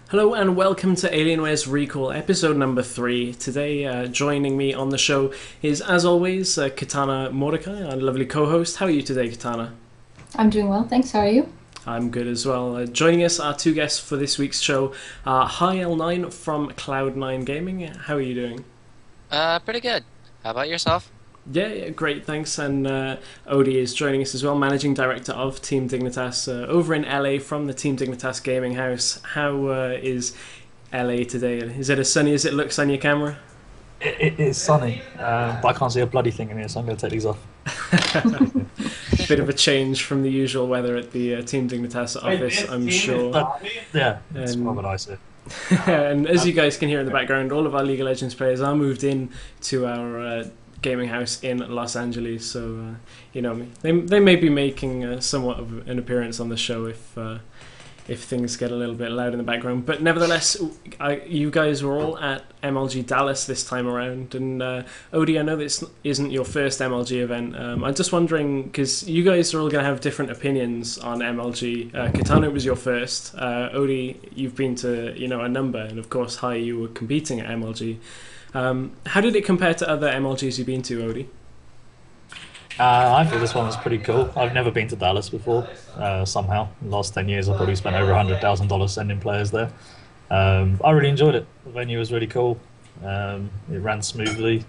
Hello and welcome to Alienware's Recall, episode number 3. Today, joining me on the show is, as always, KatanaMordecai, our lovely co-host. How are you today, Katana? I'm doing well, thanks. How are you? I'm good as well. Joining us are two guests for this week's show. Hi L9 from Cloud9 Gaming. How are you doing? Pretty good. How about yourself? Yeah, great, thanks. And ODEE is joining us as well, Managing Director of Team Dignitas over in LA from the Team Dignitas Gaming House. How is LA today? Is it as sunny as it looks on your camera? It is sunny, but I can't see a bloody thing in here, so I'm going to take these off. Bit of a change from the usual weather at the Team Dignitas office, I'm sure. Yeah, it's rather nice here. And as you guys can hear in the background, all of our League of Legends players are moved in to our gaming house in Los Angeles, so they may be making somewhat of an appearance on the show if things get a little bit loud in the background. But nevertheless, you guys were all at MLG Dallas this time around, and Odie, I know this isn't your first MLG event. I'm just wondering, because you guys are all going to have different opinions on MLG. Katana was your first. Odie, you've been to a number, and of course, Hi, you were competing at MLG. How did it compare to other MLGs you've been to, Odie? I feel this one was pretty cool. I've never been to Dallas before, somehow. In the last 10 years, I've probably spent over $100,000 sending players there. I really enjoyed it. The venue was really cool. It ran smoothly.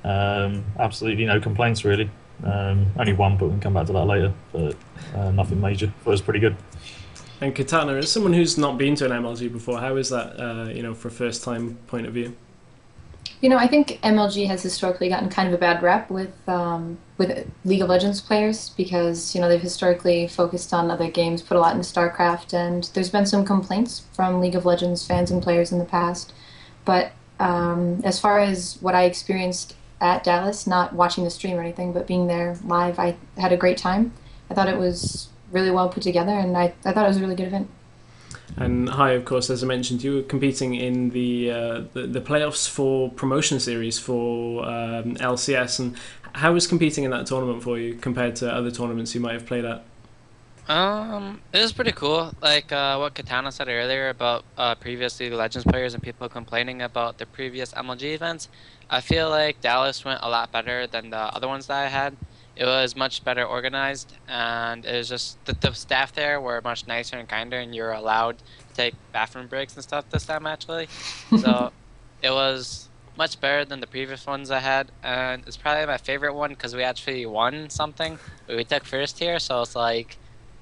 Absolutely no complaints, really. Only one, but we can come back to that later. But nothing major. But it was pretty good. And Katana, as someone who's not been to an MLG before, how is that, for a first-time point of view? I think MLG has historically gotten kind of a bad rep with League of Legends players because they've historically focused on other games, put a lot into StarCraft, and there's been some complaints from League of Legends fans and players in the past. But as far as what I experienced at Dallas, not watching the stream or anything, but being there live, I had a great time. I thought it was really well put together, and I thought it was a really good event. And Hi, of course, as I mentioned, you were competing in the playoffs for promotion series for LCS. And how was competing in that tournament for you compared to other tournaments you might have played at? It was pretty cool. Like what Katana said earlier about previous League of Legends players and people complaining about the previous MLG events. I feel like Dallas went a lot better than the other ones that I had. It was much better organized, and it was just the staff there were much nicer and kinder, and you were allowed to take bathroom breaks and stuff this time, actually. So it was much better than the previous ones I had, and it's probably my favorite one because we actually won something. We took first here, so it's like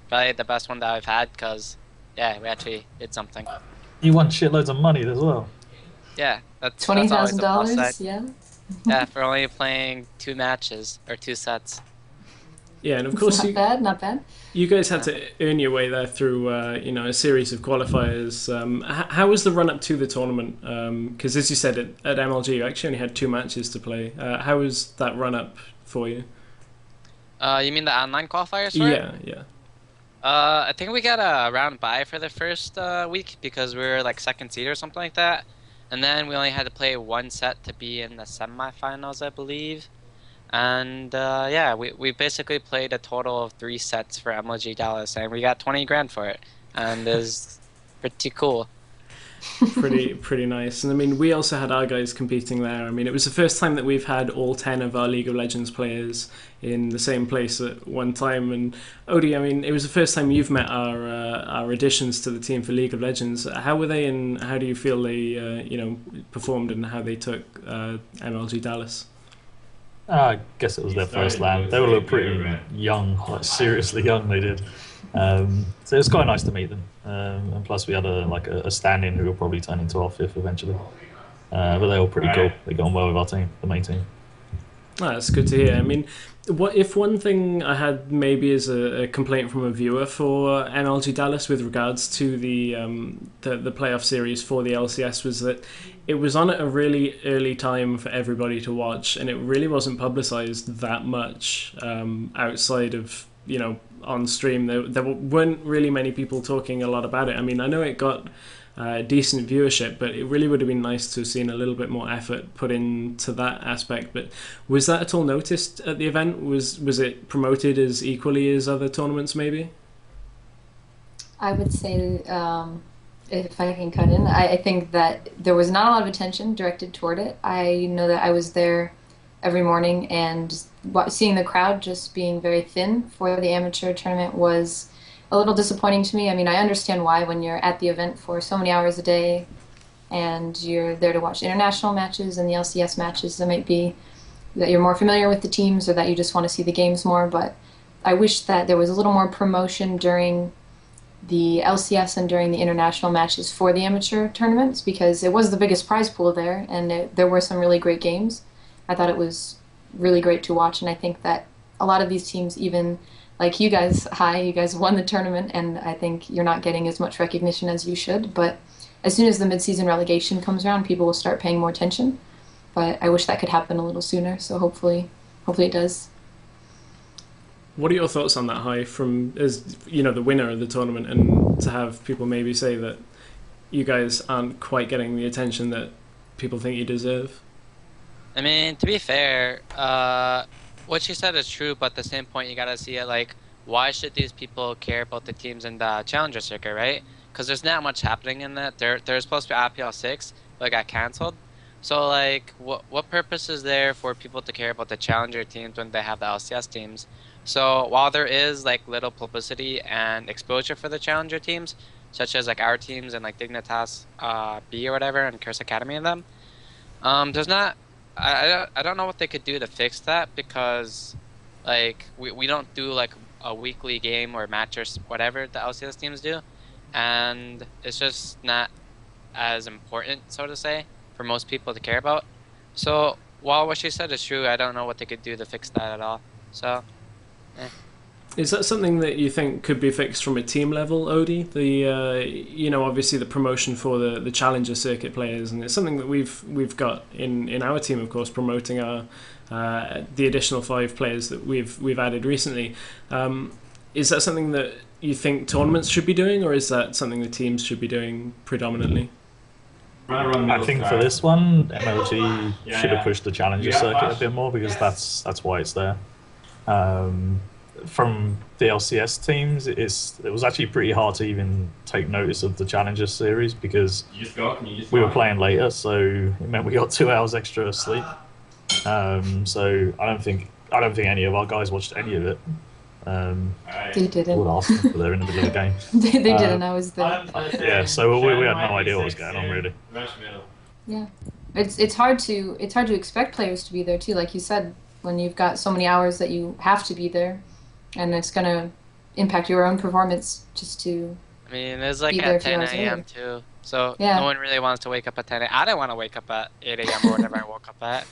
probably the best one that I've had because, yeah, we actually did something. You won shitloads of money as well. Yeah, that's $20,000, yeah. Yeah, for only playing 2 matches or 2 sets. Yeah, and of course Not bad. You guys had to earn your way there through a series of qualifiers. How was the run up to the tournament? Because as you said at MLG, you actually only had 2 matches to play. How was that run up for you? You mean the online qualifiers for it? Yeah. I think we got a round bye for the first week because we were like 2nd seed or something like that. And then we only had to play 1 set to be in the semifinals, I believe. And yeah, we basically played a total of 3 sets for MLG Dallas, and we got 20 grand for it. And it was pretty cool. Pretty nice. And I mean, we also had our guys competing there. I mean, it was the first time that we've had all 10 of our League of Legends players in the same place at one time. And Odie, I mean, it was the first time you've met our additions to the team for League of Legends. How were they, and how do you feel they performed, and how they took MLG Dallas? I guess it was their first LAN. They were pretty young, like seriously young. They did. So it was quite nice to meet them. And plus, we had a stand-in who will probably turn into our 5th eventually. But they were pretty cool. They got on well with our team, the main team. Oh, that's good to hear. I mean, what if one thing I had maybe is a complaint from a viewer for MLG Dallas with regards to the playoff series for the LCS was that it was on at a really early time for everybody to watch, and it really wasn't publicized that much outside of on stream. There weren't really many people talking a lot about it. I mean, I know it got decent viewership, but it really would have been nice to have seen a little bit more effort put into that aspect. But was that at all noticed at the event? Was it promoted as equally as other tournaments maybe? I would say if I can cut in, I think that there was not a lot of attention directed toward it. I know that I was there every morning, and seeing the crowd just being very thin for the amateur tournament was a little disappointing to me. I mean, I understand why when you're at the event for so many hours a day and you're there to watch international matches and the LCS matches, it might be that you're more familiar with the teams or that you just want to see the games more, but I wish that there was a little more promotion during the LCS and during the international matches for the amateur tournaments, because it was the biggest prize pool there, and there were some really great games. I thought it was really great to watch, and I think that a lot of these teams, even like you guys, you guys won the tournament, and I think you're not getting as much recognition as you should, but as soon as the mid-season relegation comes around, people will start paying more attention. But I wish that could happen a little sooner, so hopefully it does. What are your thoughts on that, Hai, from, as you know, the winner of the tournament, and to have people maybe say that you guys aren't quite getting the attention that people think you deserve? I mean, to be fair, what she said is true, but at the same point, you gotta see it like, why should these people care about the teams in the Challenger circuit, right? Because there's not much happening in that. There's supposed to be IPL 6, but it got cancelled. So, like, what purpose is there for people to care about the Challenger teams when they have the LCS teams? So, while there is, like, little publicity and exposure for the Challenger teams, such as, like, our teams and, like, Dignitas B or whatever, and Curse Academy and them, there's not... I don't know what they could do to fix that, because, like, we don't do, like, a weekly game or match or whatever the LCS teams do, and it's just not as important, so to say, for most people to care about. So while what she said is true, I don't know what they could do to fix that at all. So, Is that something that you think could be fixed from a team level, ODEE? The obviously the promotion for the Challenger circuit players, and it's something that we've got in our team, of course, promoting our the additional 5 players that we've added recently. Is that something that you think tournaments should be doing, or is that something the teams should be doing predominantly? I think for this one, MLG should have pushed the Challenger circuit a bit more, because that's why it's there. From the LCS teams, it was actually pretty hard to even take notice of the Challenger series, because we were playing later, so it meant we got 2 hours extra sleep. So I don't think any of our guys watched any of it. They didn't. Would ask them, but they're in the middle of the game. they didn't. I was there. Yeah, so we had no idea what was going on, really. Yeah, it's hard to expect players to be there too, like you said, when you've got so many hours that you have to be there, and it's gonna impact your own performance just to. I mean, it's like at 10 a.m. too, so yeah. No one really wants to wake up at 10 a.m. I didn't want to wake up at 8 a.m. or whatever I woke up at.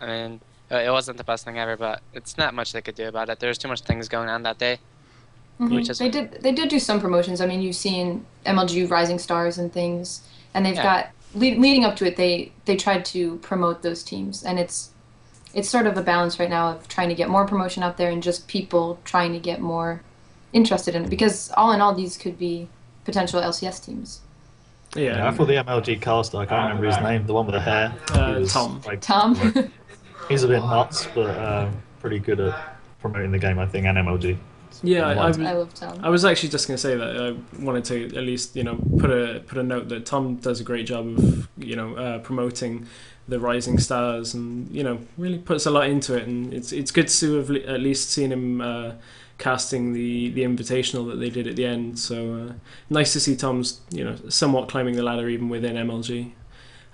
I mean, it wasn't the best thing ever, but it's not much they could do about it. There's too much things going on that day. Mm-hmm. They did do some promotions. I mean, you've seen MLG Rising Stars and things, and they've got leading up to it. They tried to promote those teams, and it's sort of a balance right now of trying to get more promotion out there and just people trying to get more interested in it, because all in all, these could be potential LCS teams. Yeah, I thought the MLG caster, I can't remember his name, the one with the hair. Tom. Tom. He's a bit nuts, but pretty good at promoting the game, I think, and MLG. Yeah, I love Tom. I was actually just going to say that I wanted to at least put a note that Tom does a great job of promoting the Rising Stars, and really puts a lot into it, and it's good to have at least seen him casting the invitational that they did at the end. So nice to see Tom's somewhat climbing the ladder even within MLG.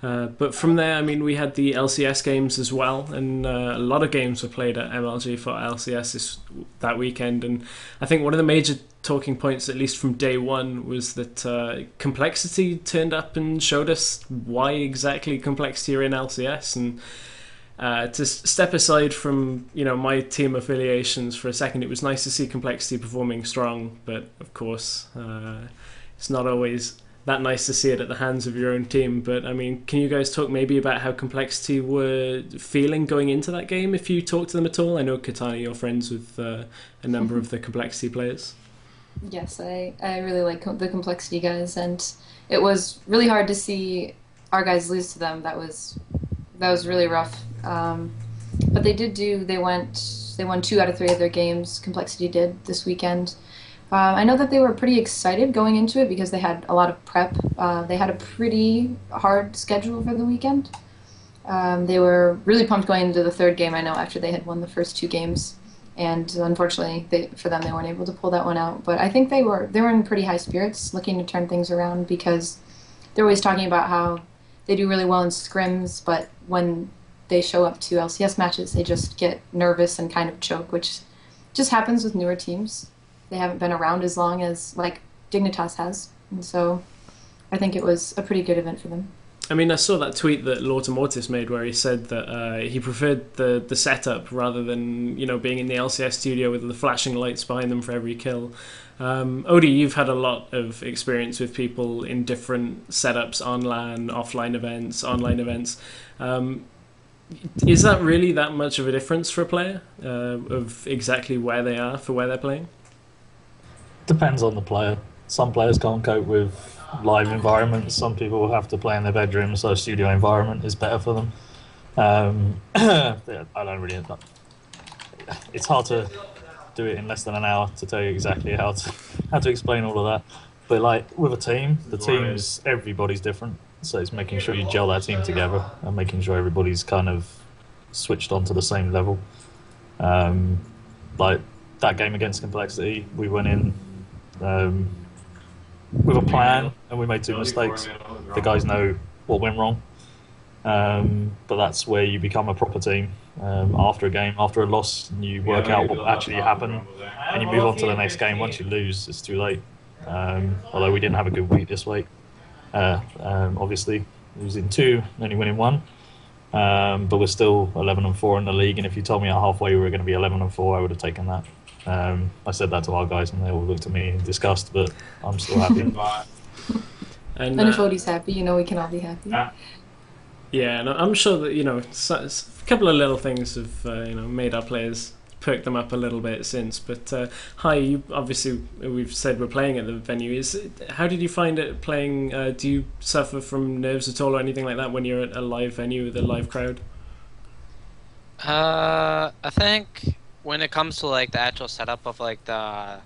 But from there, I mean, we had the LCS games as well, and a lot of games were played at MLG for LCS that weekend. And I think one of the major talking points, at least from day one, was that Complexity turned up and showed us why exactly Complexity are in LCS. And to step aside from my team affiliations for a second, it was nice to see Complexity performing strong, but of course it's not always that nice to see it at the hands of your own team. But I mean, can you guys talk maybe about how Complexity were feeling going into that game, if you talked to them at all? I know, Katana, you're friends with a number of the Complexity players. Yes, I really like the Complexity guys, and it was really hard to see our guys lose to them. That was really rough. But they won 2 out of 3 of their games. Complexity did this weekend. I know that they were pretty excited going into it because they had a lot of prep. They had a pretty hard schedule for the weekend. They were really pumped going into the third game, I know, after they had won the first two games. And unfortunately, for them, they weren't able to pull that one out. But I think they were in pretty high spirits, looking to turn things around because they're always talking about how they do really well in scrims, but when they show up to LCS matches, they just get nervous and kind of choke, which just happens with newer teams. They haven't been around as long as like Dignitas has, and so I think it was a pretty good event for them. I mean, I saw that tweet that Lorta Mortis made where he said that he preferred the setup rather than, you know, being in the LCS studio with the flashing lights behind them for every kill. ODEE, you've had a lot of experience with people in different setups, on LAN, offline events, online events. Is that really that much of a difference for a player of exactly where they are for where they're playing? Depends on the player. Some players can't cope with live environments. Some people will have to play in their bedroom, so a studio environment is better for them. I don't really. It's hard to do it in less than an hour to tell you exactly how to explain all of that. But like with a team, the teams, everybody's different. So it's making sure you gel that team together and making sure everybody's kind of switched on to the same level. Like that game against Complexity, we went in with a plan and we made two mistakes. The guys know what went wrong. But that's where you become a proper team. After a game, after a loss, you work out what actually happened and you move on to the next game. Once you lose, it's too late. Although we didn't have a good week this week. Obviously, losing 2, only winning 1. But we're still 11-4 in the league, and if you told me at halfway we were going to be 11-4, I would have taken that. I said that to our guys, and they all looked at me in disgust, but I'm still happy. And if Odie's happy, you know we can all be happy. Yeah, and I'm sure that, you know, a couple of little things have made our players perk them up a little bit since. But Hi, you obviously, we've said we're playing at the venue. How did you find it playing? Do you suffer from nerves at all or anything like that when you're at a live venue with a live crowd? I think when it comes to like the actual setup of like the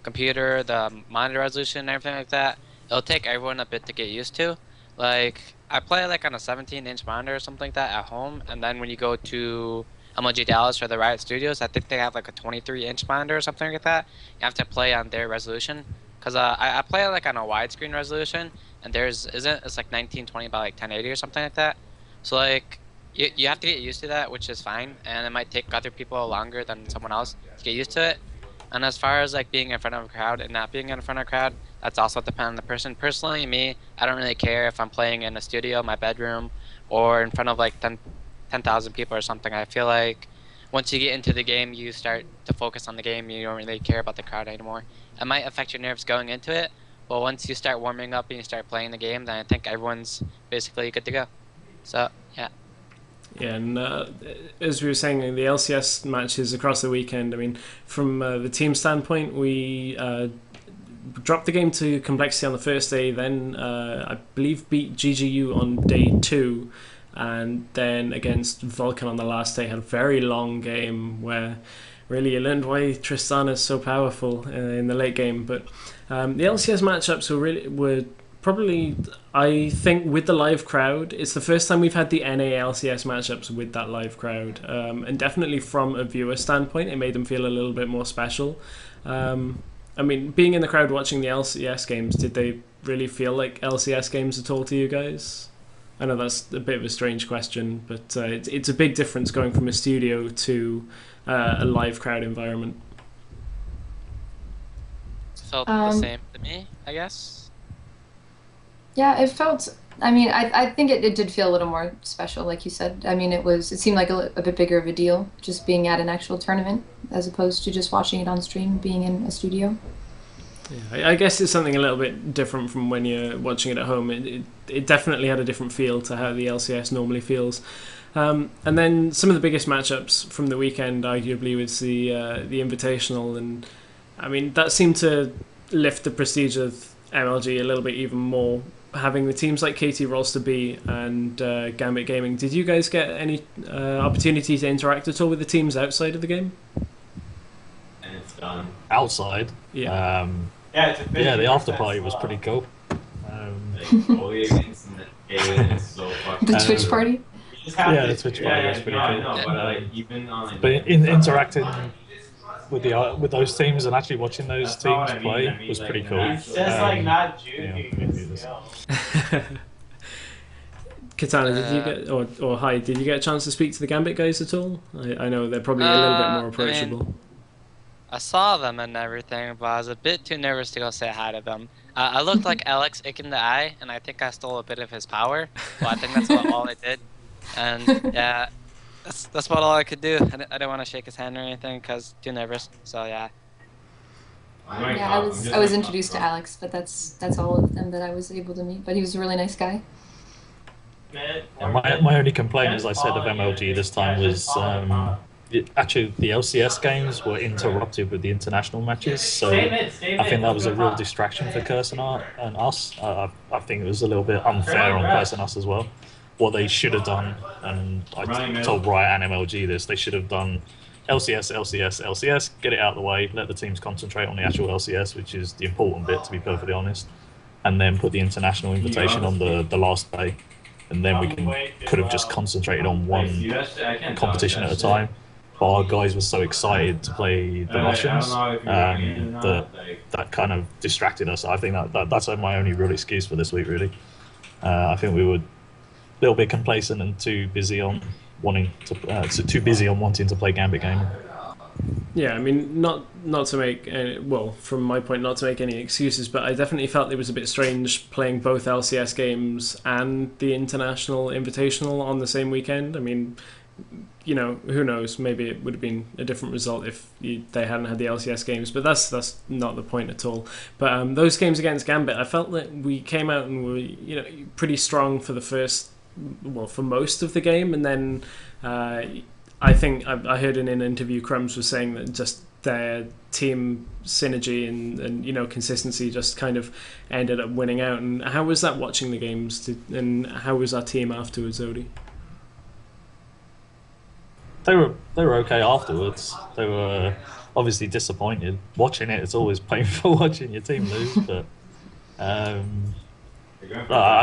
computer, the monitor resolution and everything like that, it'll take everyone a bit to get used to. Like I play like on a 17-inch monitor or something like that at home, and then when you go to MLG Dallas or the Riot Studios, I think they have like a 23-inch monitor or something like that. You have to play on their resolution, because I play like on a widescreen resolution, and it's like 1920 by like 1080 or something like that. So like you have to get used to that, which is fine, and it might take other people longer than someone else to get used to it. And as far as like being in front of a crowd and not being in front of a crowd, that's also dependent on the person. Personally, me, I don't really care if I'm playing in a studio, my bedroom, or in front of like 10,000 people or something. I feel like once you get into the game, you start to focus on the game. You don't really care about the crowd anymore. It might affect your nerves going into it, but once you start warming up and you start playing the game, then I think everyone's basically good to go. So, yeah. Yeah, and as we were saying, the LCS matches across the weekend, I mean, from the team standpoint, we dropped the game to Complexity on the first day, then I believe beat GGU on day 2, and then against Vulcan on the last day had a very long game where really you learned why Tristana is so powerful in the late game. But the LCS matchups were probably, I think, with the live crowd, it's the first time we've had the NA LCS matchups with that live crowd, and definitely from a viewer standpoint, it made them feel a little bit more special. I mean, being in the crowd watching the LCS games, did they really feel like LCS games at all to you guys? I know that's a bit of a strange question, but it's a big difference going from a studio to a live crowd environment. Felt the same to me, I guess. Yeah, it felt. I mean, I think it did feel a little more special, like you said. I mean, it seemed like a bit bigger of a deal just being at an actual tournament as opposed to just watching it on stream, being in a studio. Yeah, I guess it's something a little bit different from when you're watching it at home. It definitely had a different feel to how the LCS normally feels. And then some of the biggest matchups from the weekend, arguably, was the Invitational, and I mean that seemed to lift the prestige of MLG a little bit even more. Having the teams like KT Rolster B and Gambit Gaming, did you guys get any opportunity to interact at all with the teams outside of the game? And it's done. outside. Yeah. Yeah, the after party was pretty cool. The Twitch party? Yeah, the Twitch party was pretty cool. But interacting with those teams and actually watching those teams play was pretty cool. Katana, did you get or Hi? Did you get a chance to speak to the Gambit guys at all? I know they're probably a little bit more approachable. I saw them and everything, but I was a bit too nervous to go say hi to them. I looked like Alex Ick in the eye, and I think I stole a bit of his power. Well, I think that's all I did. And yeah, that's about all I could do. I didn't want to shake his hand or anything because too nervous. So yeah. Yeah, I was introduced to Alex, but that's all of them that I was able to meet. But he was a really nice guy. Yeah, my only complaint, as I said, of MLG this time was actually the LCS games were interrupted with the international matches, so I think that was a real distraction for Curse and us. I think it was a little bit unfair on Curse and us as well. What they should have done, and I told Riot and MLG this, they should have done LCS, get it out of the way, let the teams concentrate on the actual LCS, which is the important bit, to be perfectly honest, and then put the international invitation on the last day, and then we could have just concentrated on one competition at a time. But our guys were so excited to play the Russians that kind of distracted us. I think that's my only real excuse for this week, really. I think we were a little bit complacent and too busy on wanting to play Gambit gaming. Yeah, I mean, not to make from my point, not to make any excuses, but I definitely felt it was a bit strange playing both LCS games and the International Invitational on the same weekend. I mean, you know, who knows? Maybe it would have been a different result if they hadn't had the LCS games, but that's not the point at all. But those games against Gambit, I felt that we came out and were pretty strong for for most of the game, and then I think I heard in an interview Crumbs was saying that just their team synergy and consistency just kind of ended up winning out. And how was that watching the games, and how was our team afterwards, ODEE? They were okay afterwards. They were obviously disappointed. Watching it's always painful watching your team lose, but I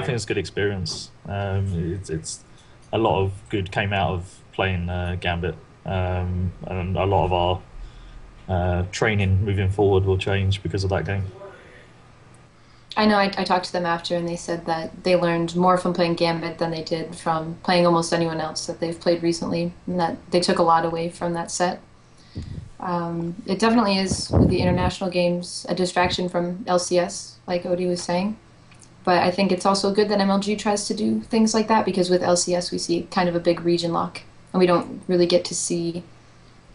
think it's a good experience. It's a lot of good came out of playing Gambit, and a lot of our training moving forward will change because of that game. I know I talked to them after, and they said that they learned more from playing Gambit than they did from playing almost anyone else that they've played recently, and that they took a lot away from that set. It definitely is, with the international games, a distraction from LCS, like ODEE was saying. But I think it's also good that MLG tries to do things like that, because with LCS we see kind of a big region lock, and we don't really get to see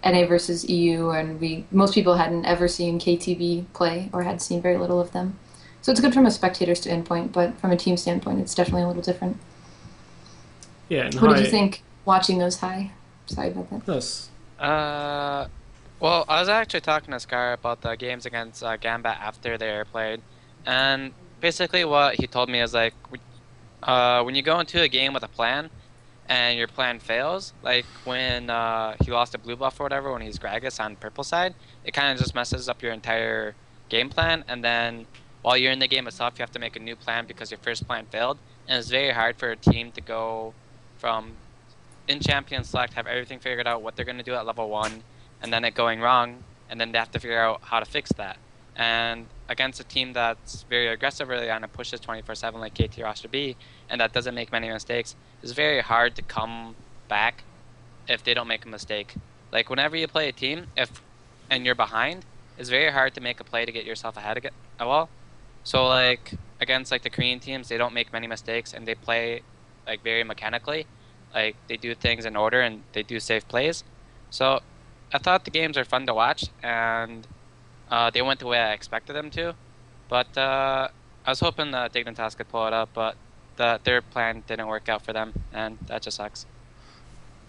NA versus EU, and most people hadn't ever seen KTB play or had seen very little of them. So it's good from a spectator standpoint, but from a team standpoint, it's definitely a little different. Yeah. And what did you think watching those high? Sorry about that. Yes. Well, I was actually talking to Scar about the games against Gambit after they were played, and basically what he told me is like, when you go into a game with a plan, and your plan fails, like when he lost a blue buff or whatever, when he's Gragas on purple side, it kind of just messes up your entire game plan, and then while you're in the game itself, you have to make a new plan because your first plan failed. And it's very hard for a team to go from in Champion Select, have everything figured out what they're going to do at level 1, and then it going wrong, and then they have to figure out how to fix that. And against a team that's very aggressive early on and pushes 24/7 like KT roster B, and that doesn't make many mistakes, it's very hard to come back if they don't make a mistake. Like whenever you play a team, and you're behind, it's very hard to make a play to get yourself ahead of a wall. So like against like the Korean teams, they don't make many mistakes and they play like very mechanically. Like they do things in order and they do safe plays. So I thought the games are fun to watch, and they went the way I expected them to. But I was hoping that Dignitas could pull it up, but their plan didn't work out for them, and that just sucks.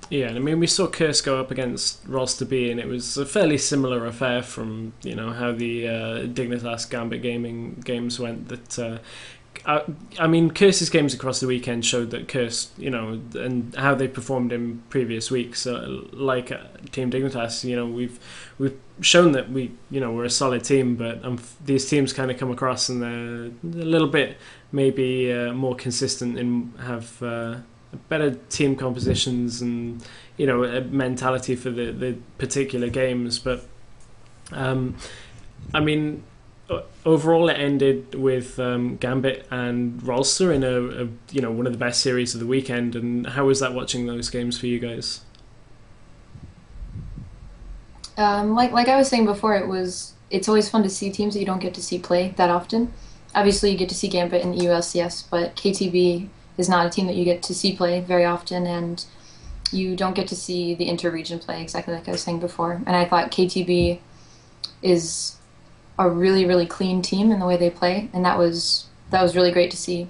Yeah, and I mean, we saw Curse go up against Roster B, and it was a fairly similar affair from how the Dignitas Gambit Gaming games went. That I mean, Curse's games across the weekend showed that Curse, and how they performed in previous weeks. Like Team Dignitas, we've shown that we're a solid team, but these teams kind of come across and they're a little bit maybe more consistent and have better team compositions and a mentality for the particular games. But I mean, overall, it ended with Gambit and Rolster in a one of the best series of the weekend. And how was that watching those games for you guys? Like I was saying before, it's always fun to see teams that you don't get to see play that often. Obviously, you get to see Gambit and EULCS, but KTB is not a team that you get to see play very often, and you don't get to see the inter-region play, exactly like I was saying before. And I thought KTB is a really, really clean team in the way they play, and that was really great to see.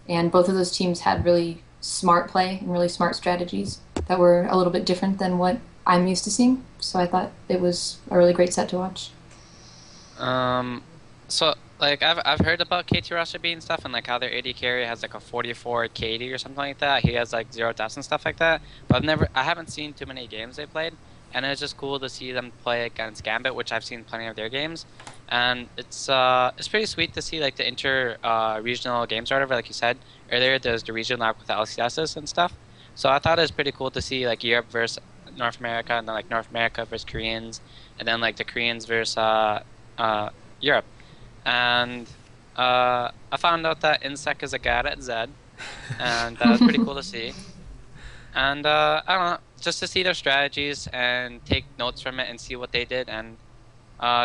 And both of those teams had really smart play and really smart strategies that were a little bit different than what I'm used to seeing. So I thought it was a really great set to watch. So like I've heard about KT Russia being stuff and like how their AD carry has like a 44 KD or something like that. He has like 0 deaths and stuff like that. But I haven't seen too many games they played, and it's just cool to see them play against Gambit, which I've seen plenty of their games. And it's pretty sweet to see like the regional games or whatever, like you said earlier. There's the regional arc with the LCSs and stuff. So I thought it was pretty cool to see like Europe versus North America, and then like North America versus Koreans, and then like the Koreans versus Europe. And I found out that Insec is a god at Zed, and that was pretty cool to see. And I don't know, just to see their strategies and take notes from it and see what they did, and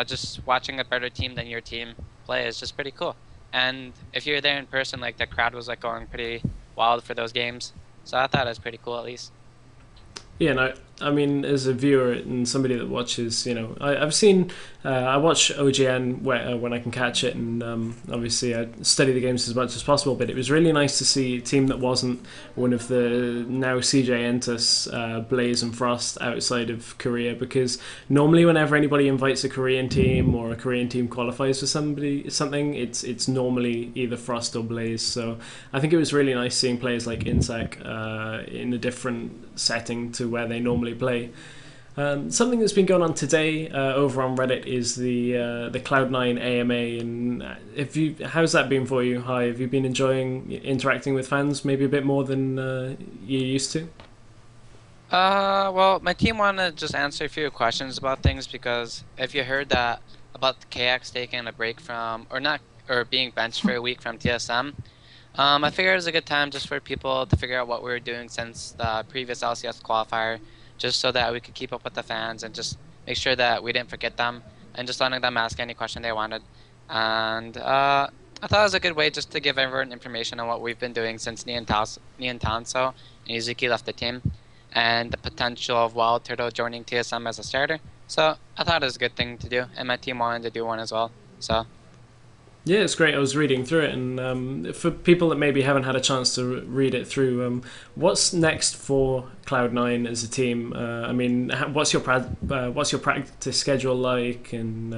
just watching a better team than your team play is just pretty cool. And if you're there in person, like the crowd was like going pretty wild for those games, so I thought it was pretty cool at least. Yeah, no, I mean, as a viewer and somebody that watches, I've seen, I watch OGN when I can catch it, and obviously I study the games as much as possible, but it was really nice to see a team that wasn't one of the now CJ Entus, Blaze and Frost outside of Korea, because normally whenever anybody invites a Korean team or a Korean team qualifies for something, it's normally either Frost or Blaze. So I think it was really nice seeing players like Insec in a different setting to where they normally play. Something that's been going on today over on Reddit is the Cloud9 AMA, and how's that been for you? Hi, have you been enjoying interacting with fans maybe a bit more than you used to? Well, my team wanted to just answer a few questions about things, because if you heard that about the KX taking a break from, or being benched for a week from TSM, I figured it was a good time just for people to figure out what we were doing since the previous LCS qualifier, just so that we could keep up with the fans and just make sure that we didn't forget them, and just letting them ask any question they wanted. And I thought it was a good way just to give everyone information on what we've been doing since Nian Tanso and Yuzuki left the team, and the potential of Wild Turtle joining TSM as a starter. So I thought it was a good thing to do, and my team wanted to do one as well. So yeah, it's great. I was reading through it, and for people that maybe haven't had a chance to read it through, what's next for Cloud9 as a team? I mean, what's your practice schedule like, and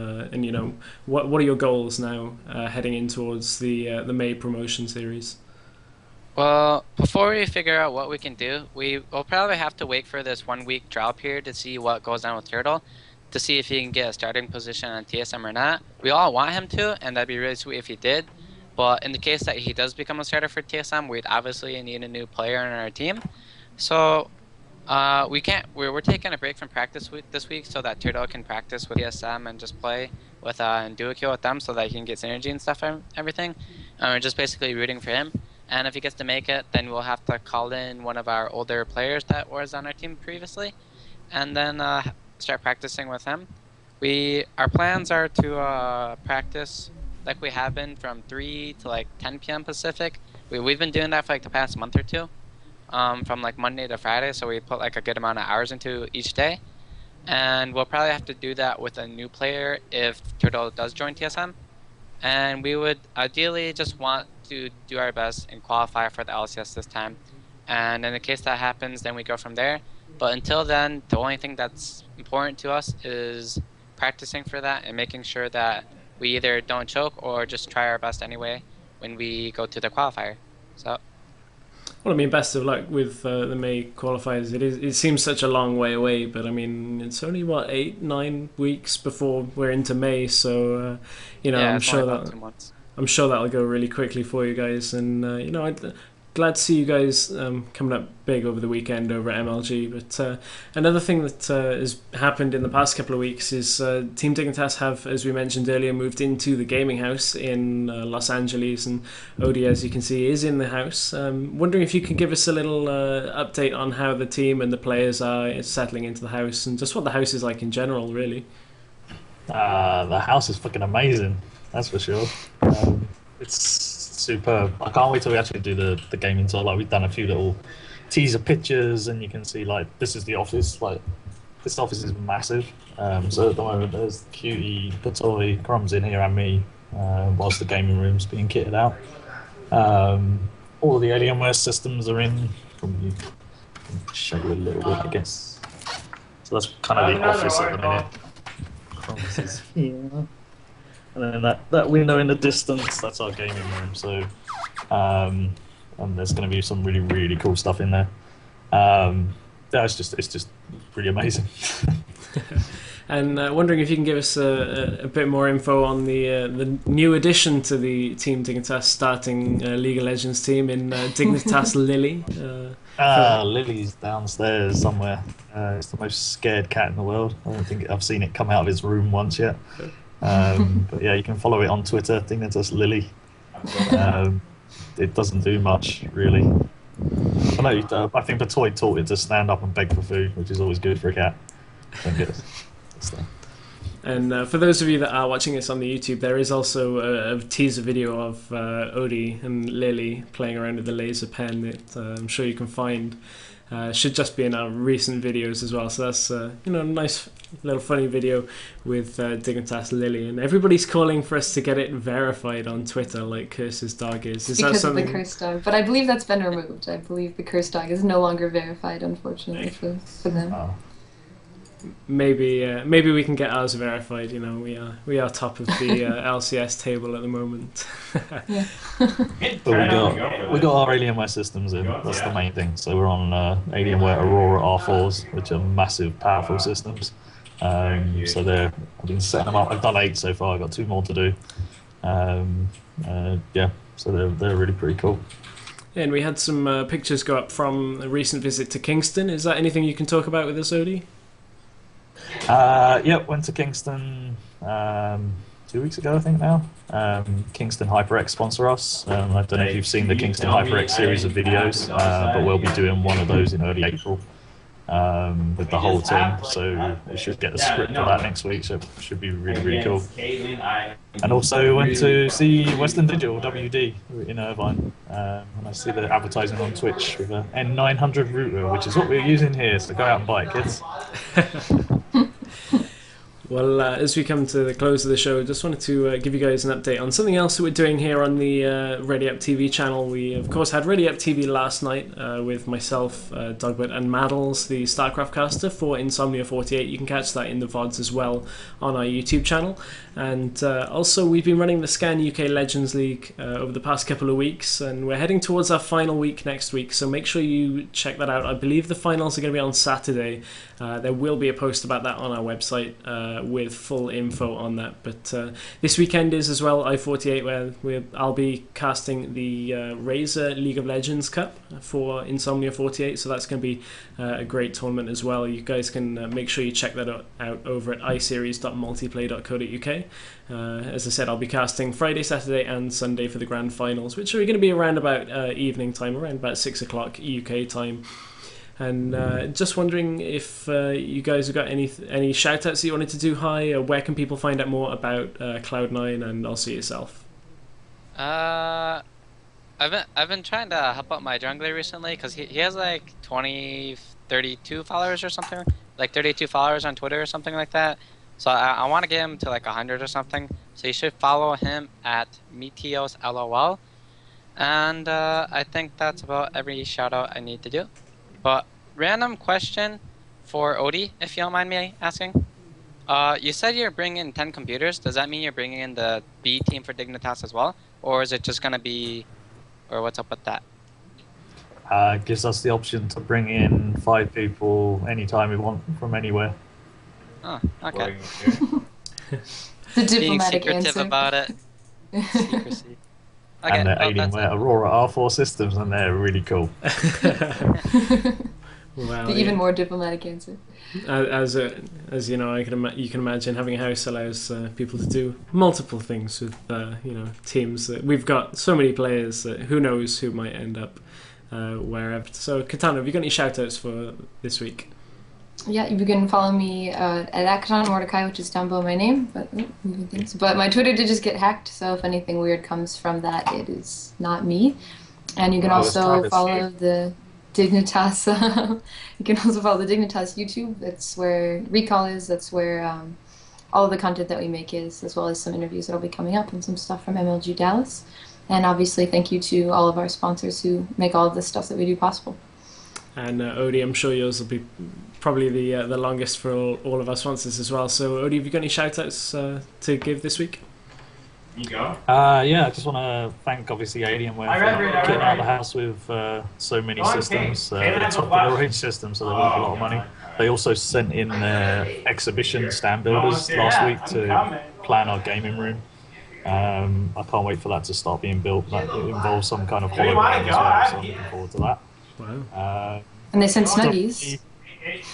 what are your goals now heading in towards the May promotion series? well, before we figure out what we can do, we will probably have to wait for this 1 week trial period to see what goes on with Turtle, to see if he can get a starting position on TSM or not. We all want him to, and that'd be really sweet if he did. But in the case that he does become a starter for TSM, we'd obviously need a new player on our team. So we're taking a break from practice this week so that Turtle can practice with TSM and just play with and do a kill with them so that he can get synergy and stuff and everything. We're just basically rooting for him. And if he gets to make it, then we'll have to call in one of our older players that was on our team previously, and then start practicing with him. Our plans are to practice like we have been from 3 to like 10 p.m. Pacific. We've been doing that for like the past month or two, from like Monday to Friday, so we put like a good amount of hours into each day. And we'll probably have to do that with a new player if Turtle does join TSM. And we would ideally just want to do our best and qualify for the LCS this time. And in the case that happens, then we go from there. But until then, the only thing that's important to us is practicing for that and making sure that we either don't choke or just try our best anyway. when we go to the qualifier. So. Well, I mean, best of luck with the May qualifiers. It seems such a long way away, but I mean, it's only what 8-9 weeks before we're into May. So you know, Yeah, it's only about 2 months. I'm sure that'll go really quickly for you guys. And you know, glad to see you guys coming up big over the weekend over at MLG. But another thing that has happened in the past couple of weeks is Team Dignitas have, as we mentioned earlier, moved into the gaming house in Los Angeles, and ODEE, as you can see, is in the house. Wondering if you can give us a little update on how the team and the players are settling into the house, and just what the house is like in general, really. The house is fucking amazing, that's for sure. It's superb. I can't wait till we actually do the gaming tour. Like, we've done a few little teaser pictures, and you can see, like, this is the office. Like, this office is massive. So at the moment, there's Cutie, Patoy, Crumbs in here, and me, whilst the gaming room's being kitted out. All of the Alienware systems are in. Probably show you a little bit, I guess. So that's kind of the office at the minute. Crumbs is here. And then that window in the distance, that's our gaming room. So, and there's going to be some really, really cool stuff in there. Yeah, it's just pretty amazing. And wondering if you can give us a bit more info on the new addition to the Team Dignitas starting League of Legends team in Dignitas Lily. Lily's downstairs somewhere. It's the most scared cat in the world. I don't think I've seen it come out of its room once yet. But yeah, you can follow it on Twitter. Dignitas Lily. It doesn't do much, really. I think Patoy taught it to stand up and beg for food, which is always good for a cat. Don't get it. And for those of you that are watching this on the YouTube, there is also a teaser video of ODEE and Lily playing around with the laser pen that I'm sure you can find. Should just be in our recent videos as well. So that's you know, a nice little funny video with Dignitas Lily, and everybody's calling for us to get it verified on Twitter, like Curse's dog is. Is because that something? Of the curse dog, but I believe that's been removed. I believe the curse dog is no longer verified, unfortunately for them. Oh. Maybe we can get ours verified. You know, we are top of the LCS table at the moment. Yeah. But we got our Alienware systems in. That's the main thing. So we're on Alienware Aurora R4s, which are massive, powerful systems. So I've been setting them up. I've done 8 so far. I've got 2 more to do. Yeah, so they're really pretty cool. Yeah, and we had some pictures go up from a recent visit to Kingston. Is that anything you can talk about with us, ODEE? Yep, went to Kingston 2 weeks ago, I think now. Kingston HyperX sponsor us. I don't know if you've seen the Kingston HyperX series of videos, but we'll be doing one of those in early April with the whole team. So we should get the script for that next week, so it should be really, really cool. And also went to see Western Digital, WD, in Irvine. And I see the advertising on Twitch with an N900 router, which is what we're using here, so go out and buy it, kids. Well, as we come to the close of the show, just wanted to give you guys an update on something else that we're doing here on the Ready Up TV channel. We, of course, had Ready Up TV last night with myself, Dogbert, and Maddles, the StarCraft caster for Insomnia 48. You can catch that in the VODs as well on our YouTube channel. And also, we've been running the Scan UK Legends League over the past couple of weeks, and we're heading towards our final week next week, so make sure you check that out. I believe the finals are going to be on Saturday. There will be a post about that on our website with full info on that. But this weekend is as well I-48, where I'll be casting the Razer League of Legends Cup for Insomnia 48, so that's going to be a great tournament as well. You guys can make sure you check that out over at iseries.multiplay.co.uk. As I said, I'll be casting Friday, Saturday and Sunday for the grand finals, which are going to be around about evening time, around about 6 o'clock UK time. And just wondering if you guys have got any shout-outs that you wanted to do. Hi, where can people find out more about Cloud9 and also yourself? I've been trying to help out my jungler recently because he has like 32 followers or something, like 32 followers on Twitter or something like that. So I want to get him to like 100 or something. So you should follow him at MeteosLOL. And I think that's about every shout-out I need to do. But random question for ODEE, if you don't mind me asking. You said you're bringing in 10 computers. Does that mean you're bringing in the B team for Dignitas as well? or is it just gonna be, or what's up with that? Gives us the option to bring in 5 people anytime we want from anywhere. Oh, okay. The Being diplomatic secretive answer. about it. Secrecy. Okay, And the well, that's Alienware Aurora R4 systems, and they're really cool. Wow, The even more diplomatic answer. As you know, you can imagine having a house allows people to do multiple things with teams. We've got so many players that who knows who might end up wherever. So Katana, have you got any shoutouts for this week? Yeah, you can follow me at KatanaMordecai, which is down below my name. But moving things. But my Twitter did just get hacked, so if anything weird comes from that, it is not me. And you can also follow the Dignitas. You can also follow the Dignitas YouTube. That's where Recall is. That's where all of the content that we make is, as well as some interviews that'll be coming up and some stuff from MLG Dallas. And obviously, thank you to all of our sponsors who make all of this stuff that we do possible. And ODEE, I'm sure yours will be probably the longest for all of our sponsors as well. So ODEE, have you got any shout-outs to give this week? You go. Yeah, I just want to thank obviously Alienware for getting out of the house with so many systems. They're top of the range systems, so they're worth a lot of money. They also sent in their exhibition stand builders last week to plan our gaming room. I can't wait for that to start being built. That involves some kind of hologram as well, so I'm looking forward to that. Wow. And they sent Snuggies.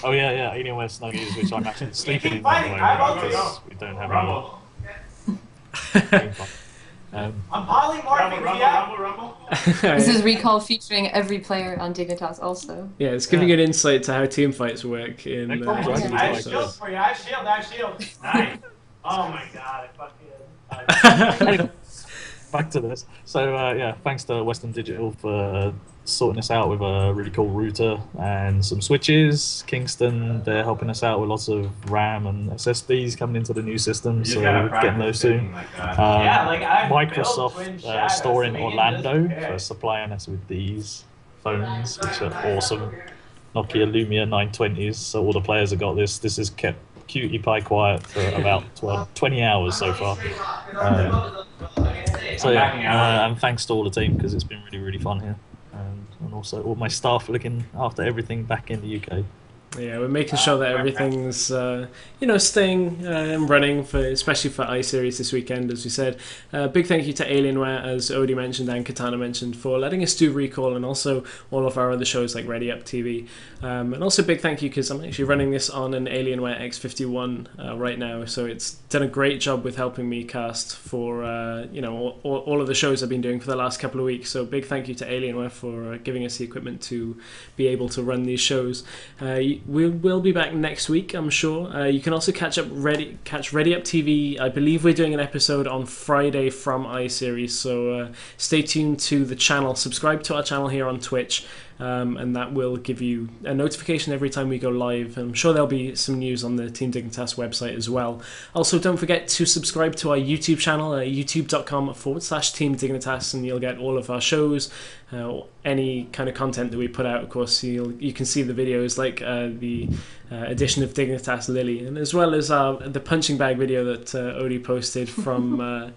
Oh yeah, Alienware Snuggies, which I'm actually sleeping in at the moment because we don't have any. I'm polymorphing, rumble. This is Recall featuring every player on Dignitas also. Yeah, it's giving an insight to how team fights work in I have shields for you. I have shield. Nice. Oh my god, I fucking... Anyway, back to this. So yeah, thanks to Western Digital for sorting us out with a really cool router and some switches. Kingston, they're helping us out with lots of RAM and SSDs coming into the new system, so we're getting those soon. Microsoft store in Orlando for supplying us with these phones, which are awesome. Nokia Lumia 920s, so all the players have got this. This has kept Cutie Pie quiet for about 20 hours so far. So yeah, and thanks to all the team because it's been really, really fun here. And also all my staff looking after everything back in the UK. Yeah, we're making sure that everything's staying and running especially for iSeries this weekend, as we said. Big thank you to Alienware, as ODEE mentioned and Katana mentioned, for letting us do Recall and also all of our other shows like Ready Up TV. And also big thank you because I'm actually running this on an Alienware X51 right now, so it's done a great job with helping me cast for all of the shows I've been doing for the last couple of weeks. So big thank you to Alienware for giving us the equipment to be able to run these shows. We will be back next week, I'm sure. You can also catch Ready Up TV. I believe we're doing an episode on Friday from iSeries, so stay tuned to the channel. Subscribe to our channel here on Twitch, and that will give you a notification every time we go live. I'm sure there'll be some news on the Team Dignitas website as well. Also, don't forget to subscribe to our YouTube channel, youtube.com/Team Dignitas, and you'll get all of our shows, any kind of content that we put out. Of course, you can see the videos like the edition of Dignitas Lily, and as well as the punching bag video that ODEE posted from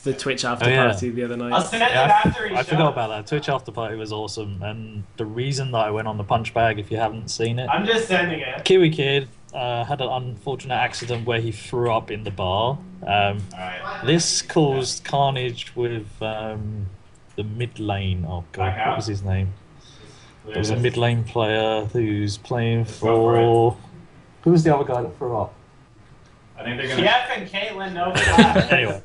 the Twitch after party the other night. I forgot about that. Twitch after party was awesome, and the reason that I went on the punch bag, if you haven't seen it, I'm just sending it. Kiwi Kid had an unfortunate accident where he threw up in the bar. This caused carnage with the mid lane. Oh god, what was his name? There was a mid lane player who's playing for. Who was the other guy that threw up? I think they're gonna. Jeff and Caitlin know that. Anyway,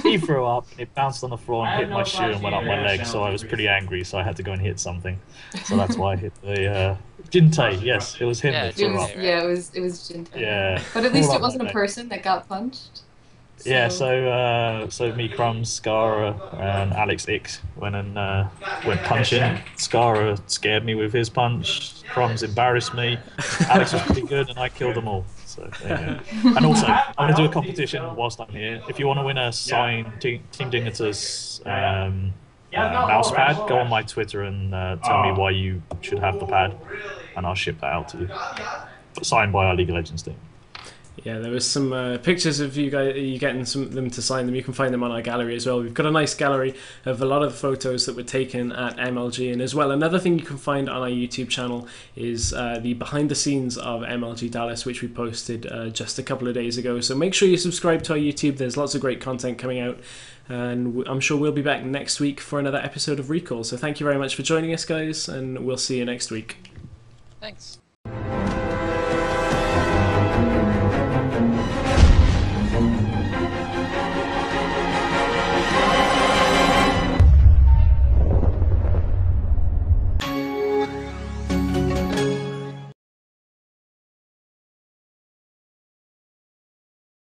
he threw up, it bounced on the floor and hit my shoe and went up my leg, so I was pretty angry, so I had to go and hit something. So that's why I hit the Jintei. Yes, it was him that threw up. Yeah, it was Jintei. Yeah. But at least it wasn't a person that got punched. So. Yeah, so me, Crumbs, Scara, and Alex Ix went punching. Scara scared me with his punch. Crumbs embarrassed me. Alex was pretty good, and I killed them all. So there you go. And also, I'm going to do a competition whilst I'm here. If you want to win a signed Team Dignitas mouse pad, go on my Twitter and tell me why you should have the pad, and I'll ship that out to you. But signed by our League of Legends team. Yeah, there was some pictures of you guys, you getting them to sign them. You can find them on our gallery as well. We've got a nice gallery of a lot of photos that were taken at MLG, and as well, another thing you can find on our YouTube channel is the behind the scenes of MLG Dallas, which we posted just a couple of days ago. So make sure you subscribe to our YouTube. There's lots of great content coming out, and I'm sure we'll be back next week for another episode of Recall. So thank you very much for joining us, guys, and we'll see you next week. Thanks.